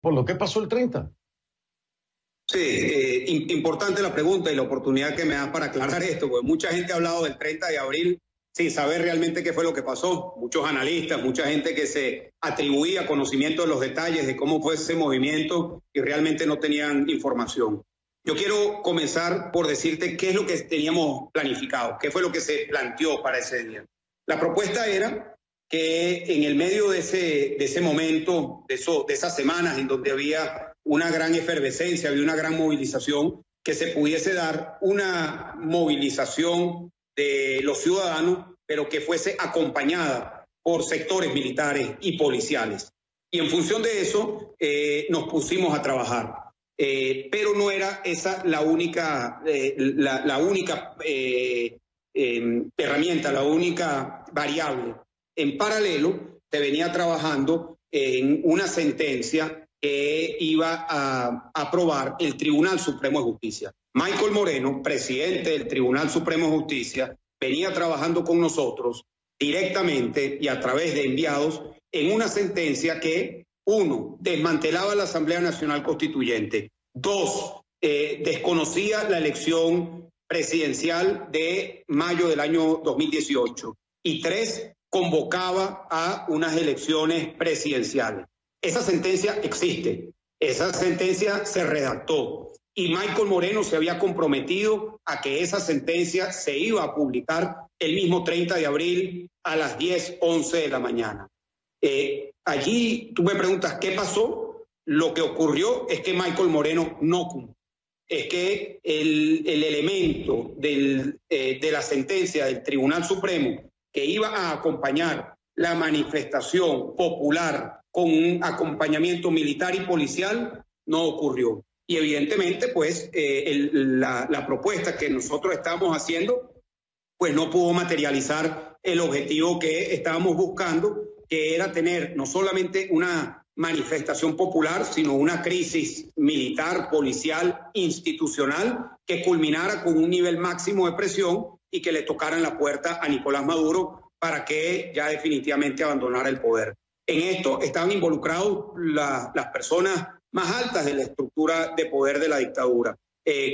por lo que pasó el 30. Sí, importante la pregunta y la oportunidad que me da para aclarar esto, porque mucha gente ha hablado del 30 de abril sin saber realmente qué fue lo que pasó. Muchos analistas, mucha gente que se atribuía conocimiento de los detalles de cómo fue ese movimiento y realmente no tenían información. Yo quiero comenzar por decirte qué es lo que teníamos planificado, qué fue lo que se planteó para ese día. La propuesta era que en el medio de ese momento, de esas semanas en donde había una gran efervescencia, había una gran movilización, que se pudiese dar una movilización de los ciudadanos, pero que fuese acompañada por sectores militares y policiales. Y en función de eso nos pusimos a trabajar. Pero no era esa la única herramienta, la única variable. En paralelo, se venía trabajando en una sentencia que iba a aprobar el Tribunal Supremo de Justicia. Michael Moreno, presidente del Tribunal Supremo de Justicia, venía trabajando con nosotros directamente y a través de enviados en una sentencia que, 1, desmantelaba la Asamblea Nacional Constituyente, 2, desconocía la elección presidencial de mayo del año 2018 y 3, convocaba a unas elecciones presidenciales. Esa sentencia existe, esa sentencia se redactó y Michael Moreno se había comprometido a que esa sentencia se iba a publicar el mismo 30 de abril a las 10:11 de la mañana. Allí tú me preguntas, ¿qué pasó? Lo que ocurrió es que Michael Moreno no cumplió. Es que el elemento de la sentencia del Tribunal Supremo que iba a acompañar la manifestación popular con un acompañamiento militar y policial no ocurrió. Y evidentemente, pues, la propuesta que nosotros estábamos haciendo, pues no pudo materializar el objetivo que estábamos buscando, que era tener no solamente una manifestación popular, sino una crisis militar, policial, institucional, que culminara con un nivel máximo de presión y que le tocaran la puerta a Nicolás Maduro para que ya definitivamente abandonara el poder. En esto estaban involucrados las personas más altas de la estructura de poder de la dictadura.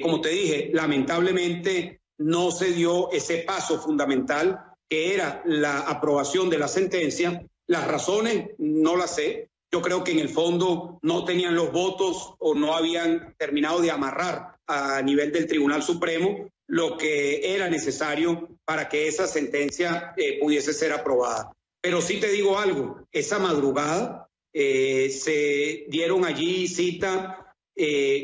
Como te dije, lamentablemente no se dio ese paso fundamental que era la aprobación de la sentencia. Las razones no las sé. Yo creo que en el fondo no tenían los votos o no habían terminado de amarrar a nivel del Tribunal Supremo lo que era necesario para que esa sentencia pudiese ser aprobada. Pero sí te digo algo, esa madrugada se dieron allí cita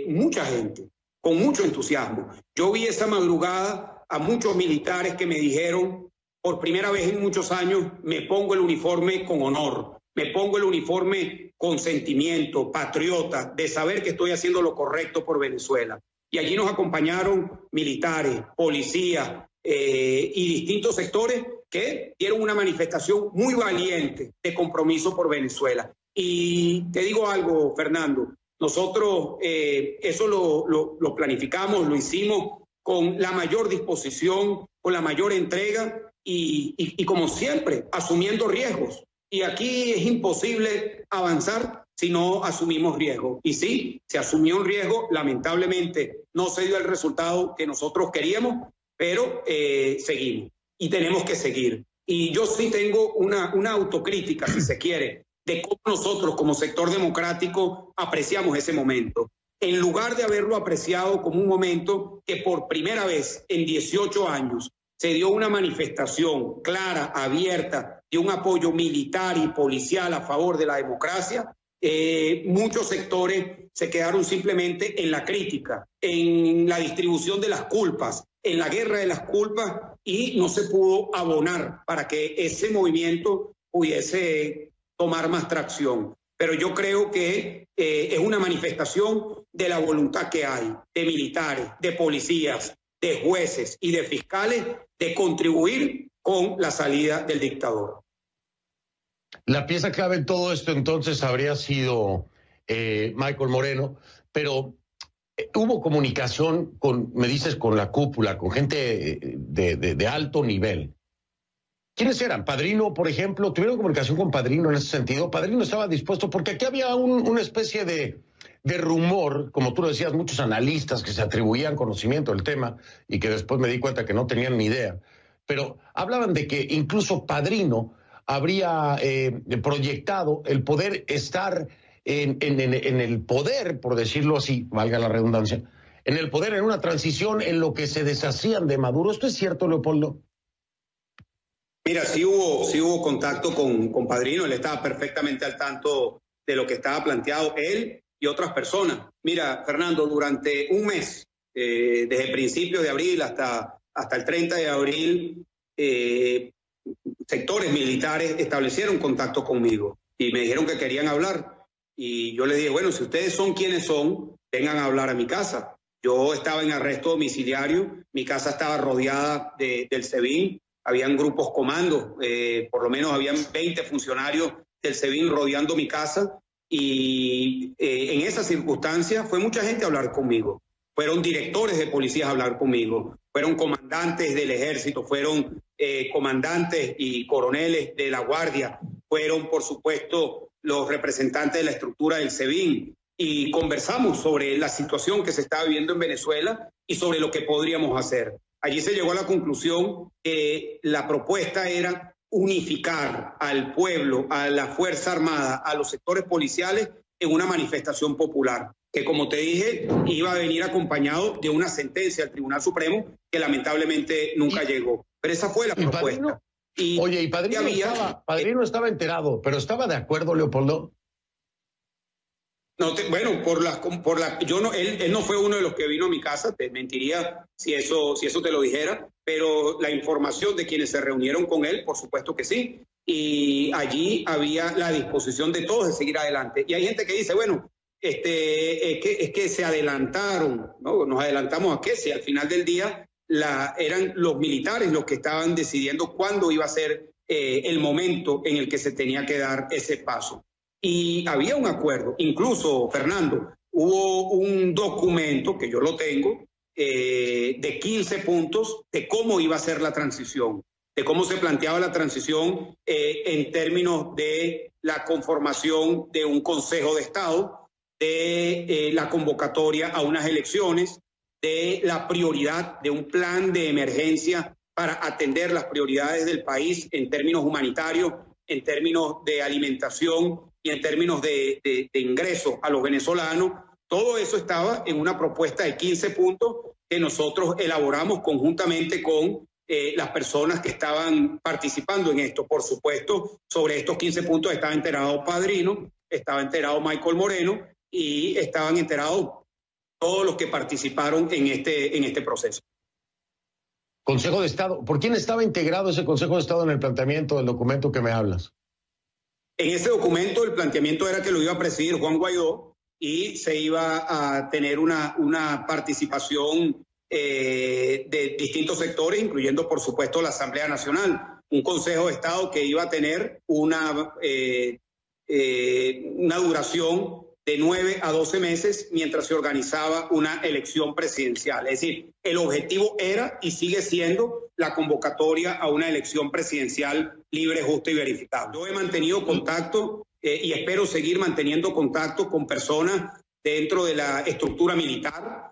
mucha gente, con mucho entusiasmo. Yo vi esa madrugada a muchos militares que me dijeron, por primera vez en muchos años, me pongo el uniforme con honor, me pongo el uniforme con sentimiento, patriota, de saber que estoy haciendo lo correcto por Venezuela. Y allí nos acompañaron militares, policías y distintos sectores que dieron una manifestación muy valiente de compromiso por Venezuela. Y te digo algo, Fernando, nosotros eso lo planificamos, lo hicimos con la mayor disposición, con la mayor entrega y como siempre, asumiendo riesgos. Y aquí es imposible avanzar si no asumimos riesgo. Y sí, se asumió un riesgo, lamentablemente no se dio el resultado que nosotros queríamos, pero seguimos y tenemos que seguir. Y yo sí tengo una autocrítica, si se quiere, de cómo nosotros como sector democrático apreciamos ese momento. En lugar de haberlo apreciado como un momento que por primera vez en 18 años se dio una manifestación clara, abierta, de un apoyo militar y policial a favor de la democracia, muchos sectores se quedaron simplemente en la crítica, en la distribución de las culpas, en la guerra de las culpas, y no se pudo abonar para que ese movimiento pudiese tomar más tracción. Pero yo creo que es una manifestación de la voluntad que hay de militares, de policías, de jueces y de fiscales de contribuir con la salida del dictador. La pieza clave en todo esto entonces habría sido Michael Moreno, pero hubo comunicación con, me dices, con la cúpula, con gente de alto nivel. ¿Quiénes eran? Padrino, por ejemplo, ¿tuvieron comunicación con Padrino en ese sentido? Padrino estaba dispuesto, porque aquí había una especie de rumor, como tú lo decías, muchos analistas que se atribuían conocimiento del tema y que después me di cuenta que no tenían ni idea, pero hablaban de que incluso Padrino habría proyectado el poder estar en el poder, por decirlo así, valga la redundancia, en el poder, en una transición en lo que se deshacían de Maduro. ¿Esto es cierto, Leopoldo? Mira, sí hubo contacto con Padrino, él estaba perfectamente al tanto de lo que estaba planteado, él y otras personas. Mira, Fernando, durante un mes, desde principios de abril hasta el 30 de abril, sectores militares establecieron contacto conmigo y me dijeron que querían hablar. Y yo les dije, bueno, si ustedes son quienes son, vengan a hablar a mi casa. Yo estaba en arresto domiciliario, mi casa estaba rodeada del SEBIN, habían grupos comandos, por lo menos habían 20 funcionarios del SEBIN rodeando mi casa y en esa circunstancia fue mucha gente a hablar conmigo. Fueron directores de policías a hablar conmigo, fueron comandantes del ejército, fueron comandantes y coroneles de la Guardia, fueron por supuesto los representantes de la estructura del SEBIN y conversamos sobre la situación que se estaba viviendo en Venezuela y sobre lo que podríamos hacer. Allí se llegó a la conclusión que la propuesta era unificar al pueblo, a la Fuerza Armada, a los sectores policiales en una manifestación popular, que como te dije, iba a venir acompañado de una sentencia del Tribunal Supremo que lamentablemente nunca llegó. Pero esa fue la propuesta. Oye, Padrino estaba enterado, pero ¿estaba de acuerdo, Leopoldo? No bueno, él no fue uno de los que vino a mi casa, te mentiría si eso te lo dijera, pero la información de quienes se reunieron con él, por supuesto que sí, y allí había la disposición de todos de seguir adelante. Y hay gente que dice, bueno, es que se adelantaron, ¿no? Nos adelantamos a qué, si al final del día eran los militares los que estaban decidiendo cuándo iba a ser el momento en el que se tenía que dar ese paso. Y había un acuerdo, incluso, Fernando, hubo un documento, que yo lo tengo, de 15 puntos de cómo iba a ser la transición, de cómo se planteaba la transición en términos de la conformación de un Consejo de Estado, de la convocatoria a unas elecciones, de la prioridad de un plan de emergencia para atender las prioridades del país en términos humanitarios, en términos de alimentación y en términos de ingresos a los venezolanos. Todo eso estaba en una propuesta de 15 puntos que nosotros elaboramos conjuntamente con las personas que estaban participando en esto. Por supuesto, sobre estos 15 puntos estaba enterado Padrino, estaba enterado Michael Moreno y estaban enterados todos los que participaron en este proceso. Consejo de Estado. ¿Por quién estaba integrado ese Consejo de Estado en el planteamiento del documento que me hablas? En ese documento el planteamiento era que lo iba a presidir Juan Guaidó y se iba a tener una participación de distintos sectores, incluyendo por supuesto la Asamblea Nacional, un Consejo de Estado que iba a tener una duración de 9 a 12 meses mientras se organizaba una elección presidencial. Es decir, el objetivo era y sigue siendo la convocatoria a una elección presidencial libre, justa y verificable. Yo he mantenido contacto y espero seguir manteniendo contacto con personas dentro de la estructura militar,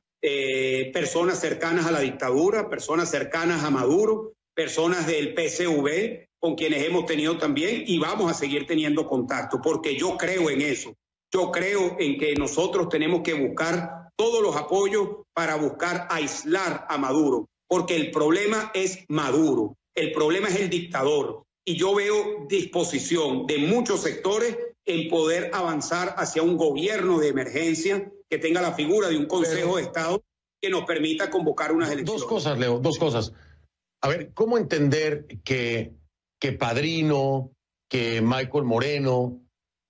personas cercanas a la dictadura, personas cercanas a Maduro, personas del PSV, con quienes hemos tenido también y vamos a seguir teniendo contacto, porque yo creo en eso. Yo creo en que nosotros tenemos que buscar todos los apoyos para buscar aislar a Maduro, porque el problema es Maduro, el problema es el dictador. Y yo veo disposición de muchos sectores en poder avanzar hacia un gobierno de emergencia que tenga la figura de un Consejo de Estado que nos permita convocar unas elecciones. Dos cosas, Leo, dos cosas. A ver, ¿cómo entender que Padrino, que Michael Moreno,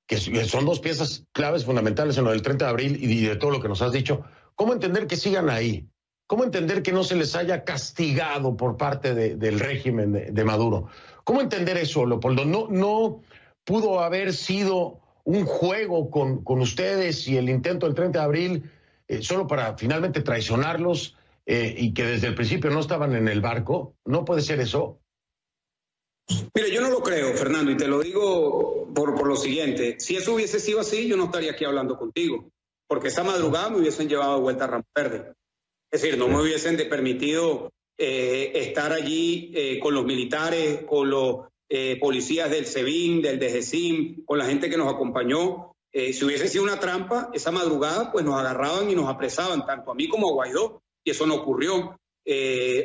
que son dos piezas claves fundamentales en lo del 30 de abril y de todo lo que nos has dicho, cómo entender que sigan ahí? ¿Cómo entender que no se les haya castigado por parte del régimen de Maduro? ¿Cómo entender eso, Leopoldo? ¿No pudo haber sido un juego con ustedes y el intento del 30 de abril solo para finalmente traicionarlos y que desde el principio no estaban en el barco? ¿No puede ser eso? Mire, yo no lo creo, Fernando, y te lo digo por lo siguiente. Si eso hubiese sido así, yo no estaría aquí hablando contigo, porque esa madrugada me hubiesen llevado de vuelta a Ramo Verde. Es decir, no me hubiesen permitido estar allí con los militares, con los policías del SEBIN, del DGCIM, con la gente que nos acompañó. Si hubiese sido una trampa, esa madrugada pues nos agarraban y nos apresaban, tanto a mí como a Guaidó, y eso no ocurrió.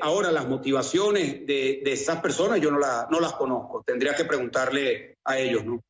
Ahora, las motivaciones de esas personas yo no las conozco. Tendría que preguntarle a ellos, ¿no?